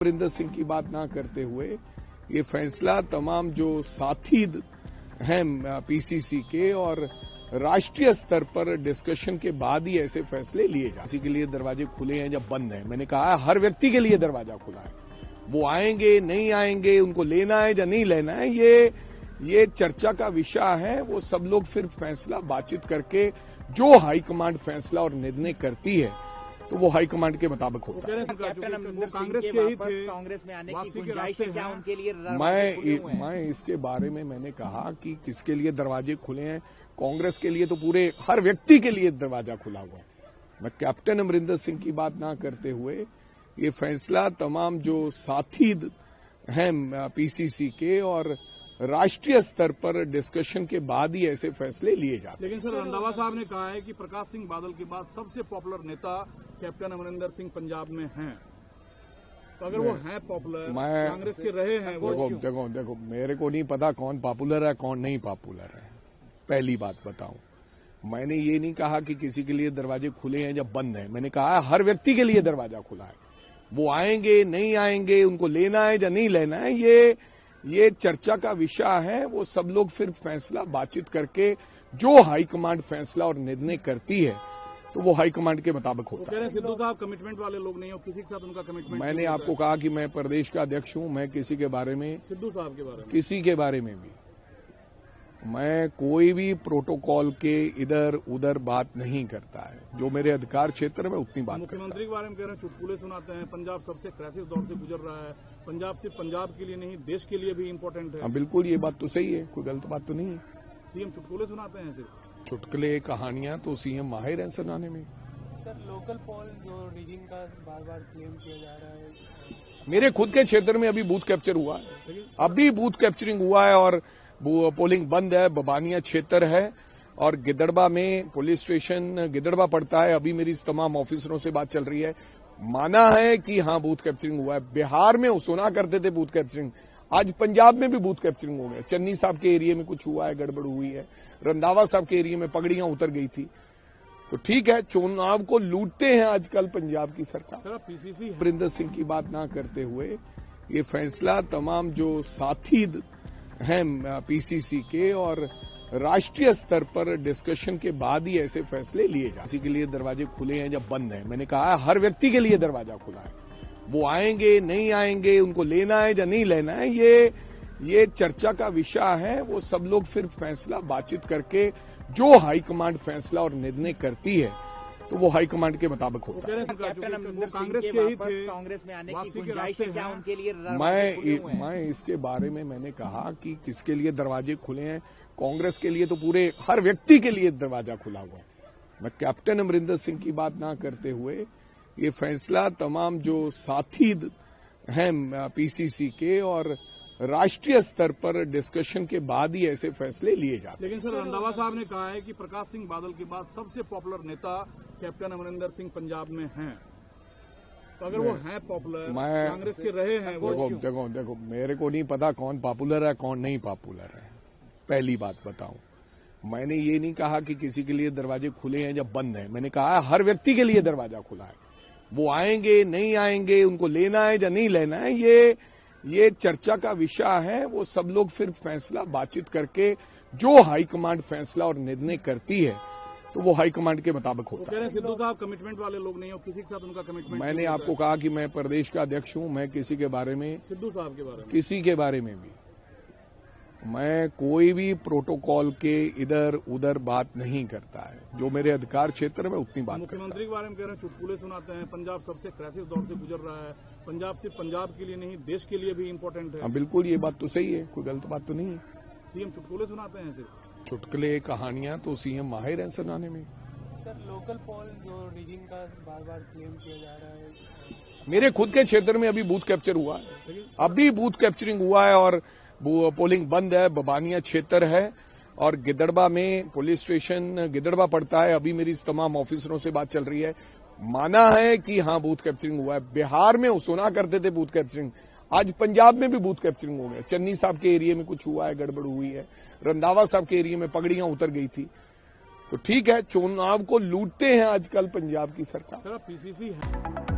अमरिंदर सिंह की बात ना करते हुए ये फैसला तमाम जो साथी हैं पीसीसी के और राष्ट्रीय स्तर पर डिस्कशन के बाद ही ऐसे फैसले लिए जा। किसी के लिए दरवाजे खुले हैं या बंद हैं, मैंने कहा हर व्यक्ति के लिए दरवाजा खुला है। वो आएंगे नहीं आएंगे, उनको लेना है या नहीं लेना है, ये चर्चा का विषय है। वो सब लोग फिर फैसला बातचीत करके जो हाईकमांड फैसला और निर्णय करती है तो वो हाईकमांड के मुताबिक होता है। कांग्रेस के ही थे, कांग्रेस में आने की गुंजाइश है क्या उनके लिए? मैं इसके बारे में मैंने कहा कि किसके लिए दरवाजे खुले हैं। कांग्रेस के लिए तो पूरे हर व्यक्ति के लिए दरवाजा खुला हुआ है। मैं कैप्टन अमरिंदर सिंह की बात ना करते हुए ये फैसला तमाम जो साथी हैं पीसीसी के और राष्ट्रीय स्तर पर डिस्कशन के बाद ही ऐसे फैसले लिए जाते हैं। लेकिन सर, रंधावा साहब ने कहा है कि प्रकाश सिंह बादल के बाद सबसे पॉपुलर नेता कैप्टन अमरिंदर सिंह पंजाब में हैं। तो अगर वो हैं पॉपुलर, कांग्रेस के रहे हैं, वो देखो मेरे को नहीं पता कौन पॉपुलर है कौन नहीं पॉपुलर है। पहली बात बताऊं, मैंने ये नहीं कहा कि किसी के लिए दरवाजे खुले हैं या बंद हैं, मैंने कहा हर व्यक्ति के लिए दरवाजा खुला है। वो आएंगे नहीं आएंगे, उनको लेना है या नहीं लेना है, ये चर्चा का विषय है। वो सब लोग फिर फैसला बातचीत करके जो हाईकमांड फैसला और निर्णय करती है तो वो हाईकमांड के मुताबिक होता है। सिद्धू साहब कमिटमेंट वाले लोग नहीं हो, किसी के साथ उनका कमिटमेंट? मैंने आपको कहा कि मैं प्रदेश का अध्यक्ष हूं, मैं किसी के बारे में, सिद्धू साहब के बारे में, किसी के बारे में भी मैं कोई भी प्रोटोकॉल के इधर उधर बात नहीं करता है। जो मेरे अधिकार क्षेत्र में उतनी बात करता है। मुख्यमंत्री के बारे में कह रहे हैं, चुटकुले सुनाते हैं, पंजाब सबसे क्राइसिस दौर से गुजर रहा है, पंजाब सिर्फ पंजाब के लिए नहीं देश के लिए भी इम्पोर्टेंट है। हाँ बिल्कुल, ये बात तो सही है, कोई गलत बात तो नहीं है। सीएम चुटकुले सुनाते हैं सिर्फ? चुटकुले कहानियां तो सीएम माहिर हैं सुनाने में। सर, लोकल पोल जो रीडिंग का बार बार क्लेम किया जा रहा है, मेरे खुद के क्षेत्र में अभी बूथ कैप्चर हुआ है, अभी बूथ कैप्चरिंग हुआ है और पोलिंग बंद है। बबानिया क्षेत्र है और गिदड़बा में पुलिस स्टेशन गिदड़बा पड़ता है। अभी मेरी तमाम ऑफिसरों से बात चल रही है, माना है कि हाँ बूथ कैप्चरिंग हुआ है। बिहार में सुना करते थे बूथ कैप्चरिंग, आज पंजाब में भी बूथ कैप्चरिंग हो गया। चन्नी साहब के एरिया में कुछ हुआ है, गड़बड़ हुई है। रंधावा साहब के एरिया में पगड़ियां उतर गई थी। तो ठीक है, चुनाव को लूटते हैं आजकल पंजाब की सरकार। पीसीसी अमरिंदर सिंह की बात ना करते हुए ये फैसला तमाम जो साथी हैं पीसीसी के और राष्ट्रीय स्तर पर डिस्कशन के बाद ही ऐसे फैसले लिए जा। किसी के लिए दरवाजे खुले हैं या बंद हैं, मैंने कहा हर व्यक्ति के लिए दरवाजा खुला है। वो आएंगे नहीं आएंगे, उनको लेना है या नहीं लेना है, ये चर्चा का विषय है। वो सब लोग फिर फैसला बातचीत करके जो हाईकमांड फैसला और निर्णय करती है तो वो हाईकमांड के मुताबिक होता है। कांग्रेस के ही थे, कांग्रेस में आने की गुंजाइश है क्या उनके लिए? मैं इसके बारे में मैंने कहा कि किसके लिए दरवाजे खुले हैं। कांग्रेस के लिए तो पूरे हर व्यक्ति के लिए दरवाजा खुला हुआ है। मैं कैप्टन अमरिंदर सिंह की बात ना करते हुए ये फैसला तमाम जो साथी हैं पीसीसी के और राष्ट्रीय स्तर पर डिस्कशन के बाद ही ऐसे फैसले लिए जाते हैं। लेकिन सर, रंधावा साहब ने कहा है कि प्रकाश सिंह बादल के बाद सबसे पॉपुलर नेता कैप्टन अमरिंदर सिंह पंजाब में हैं। तो अगर वो हैं पॉपुलर, कांग्रेस के रहे हैं, वो देखो मेरे को नहीं पता कौन पॉपुलर है कौन नहीं पॉपुलर है। पहली बात बताऊं, मैंने ये नहीं कहा कि किसी के लिए दरवाजे खुले हैं या बंद हैं, मैंने कहा हर व्यक्ति के लिए दरवाजा खुला है। वो आएंगे नहीं आएंगे, उनको लेना है या नहीं लेना है, ये चर्चा का विषय है। वो सब लोग फिर फैसला बातचीत करके जो हाईकमांड फैसला और निर्णय करती है तो वो हाईकमांड के मुताबिक होता है। सिद्धू साहब कमिटमेंट वाले लोग नहीं हो, किसी के साथ उनका कमिटमेंट? मैंने आपको कहा कि मैं प्रदेश का अध्यक्ष हूं, मैं किसी के बारे में, सिद्धू साहब के बारे में, किसी के बारे में भी मैं कोई भी प्रोटोकॉल के इधर उधर बात नहीं करता है। जो मेरे अधिकार क्षेत्र में उतनी बात करता है। मुख्यमंत्री के बारे में कह रहे हैं, चुटकुले सुनाते हैं, पंजाब सबसे क्राइसिस दौर से गुजर रहा है, पंजाब सिर्फ पंजाब के लिए नहीं देश के लिए भी इम्पोर्टेंट है। हाँ बिल्कुल, ये बात तो सही है, कोई गलत बात तो नहीं है। सीएम चुटकुले सुनाते हैं सिर्फ? चुटकुले कहानियां तो सीएम माहिर हैं सुनाने में। सर, लोकल पोल जो रीडिंग का बार बार क्लेम किया जा रहा है, मेरे खुद के क्षेत्र में अभी बूथ कैप्चर हुआ है, अभी बूथ कैप्चरिंग हुआ है और पोलिंग बंद है। बबानिया क्षेत्र है और गिदड़बा में पुलिस स्टेशन गिदड़बा पड़ता है। अभी मेरी तमाम ऑफिसरों से बात चल रही है, माना है कि हाँ बूथ कैप्चरिंग हुआ है। बिहार में सुना करते थे बूथ कैप्चरिंग, आज पंजाब में भी बूथ कैप्चरिंग हो गया। चन्नी साहब के एरिया में कुछ हुआ है, गड़बड़ हुई है। रंधावा साहब के एरिया में पगड़ियां उतर गई थी। तो ठीक है, चुनाव को लूटते हैं आजकल पंजाब की सरकार। पीसीसी है।